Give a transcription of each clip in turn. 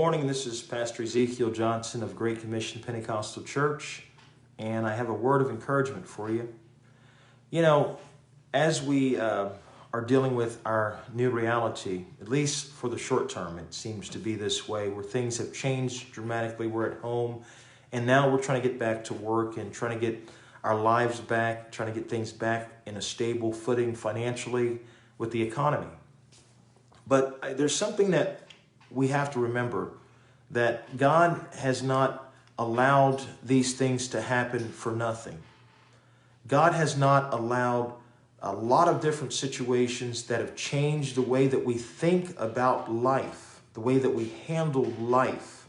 Good morning, this is Pastor Ezekiel Johnson of Great Commission Pentecostal Church, and I have a word of encouragement for you. You know, as we are dealing with our new reality, at least for the short term, it seems to be this way, where things have changed dramatically. We're at home, and now we're trying to get back to work and trying to get our lives back, trying to get things back in a stable footing financially with the economy. But there's something that we have to remember, that God has not allowed these things to happen for nothing. God has not allowed a lot of different situations that have changed the way that we think about life, the way that we handle life.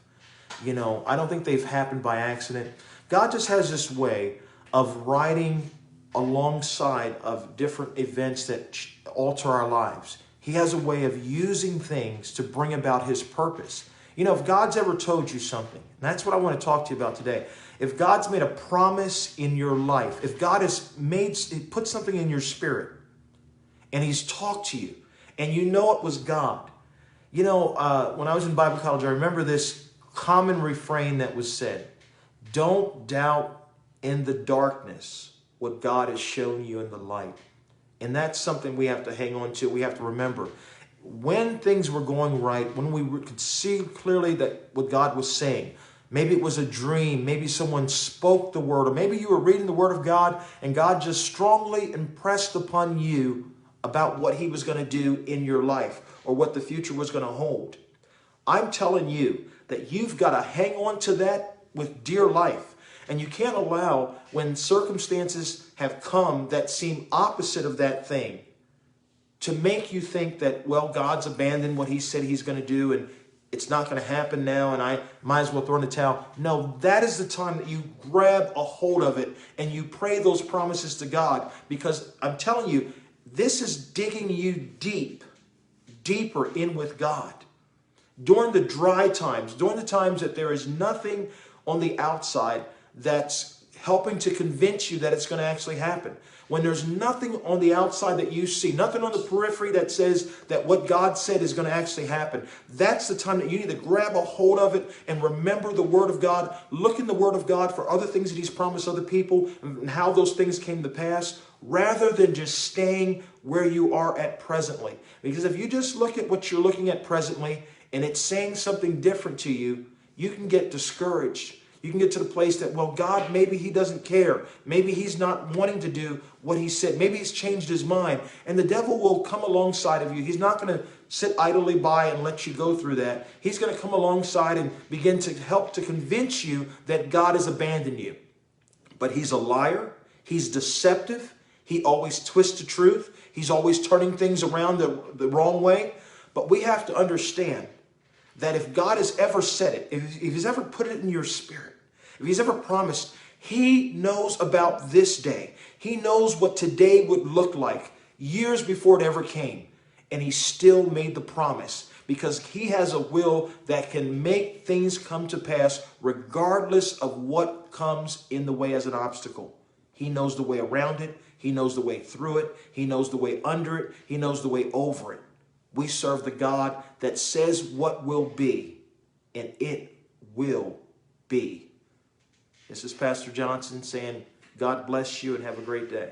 You know, I don't think they've happened by accident. God just has this way of riding alongside of different events that alter our lives. He has a way of using things to bring about His purpose. You know, if God's ever told you something, and that's what I want to talk to you about today. If God's made a promise in your life, if God has put something in your spirit, and He's talked to you, and you know it was God. You know, when I was in Bible college, I remember this common refrain that was said: don't doubt in the darkness what God has shown you in the light. And that's something we have to hang on to. We have to remember. When things were going right, when we could see clearly that what God was saying, maybe it was a dream, maybe someone spoke the word, or maybe you were reading the word of God and God just strongly impressed upon you about what He was going to do in your life or what the future was going to hold. I'm telling you that you've got to hang on to that with dear life. And you can't allow, when circumstances have come that seem opposite of that thing, to make you think that, well, God's abandoned what He said He's going to do and it's not going to happen now and I might as well throw in the towel. No, that is the time that you grab a hold of it and you pray those promises to God, because I'm telling you, this is digging you deeper in with God. During the dry times, during the times that there is nothing on the outside that's helping to convince you that it's going to actually happen. When there's nothing on the outside that you see, nothing on the periphery that says that what God said is going to actually happen, that's the time that you need to grab a hold of it and remember the Word of God. Look in the Word of God for other things that He's promised other people and how those things came to pass, rather than just staying where you are at presently. Because if you just look at what you're looking at presently and it's saying something different to you, you can get discouraged. You can get to the place that, well, God, maybe He doesn't care. Maybe He's not wanting to do what He said. Maybe He's changed His mind. And the devil will come alongside of you. He's not going to sit idly by and let you go through that. He's going to come alongside and begin to help to convince you that God has abandoned you. But he's a liar. He's deceptive. He always twists the truth. He's always turning things around the wrong way. But we have to understand that if God has ever said it, if He's ever put it in your spirit, if He's ever promised, He knows about this day. He knows what today would look like years before it ever came. And He still made the promise, because He has a will that can make things come to pass regardless of what comes in the way as an obstacle. He knows the way around it. He knows the way through it. He knows the way under it. He knows the way over it. We serve the God that says what will be, and it will be. This is Pastor Johnson saying, God bless you and have a great day.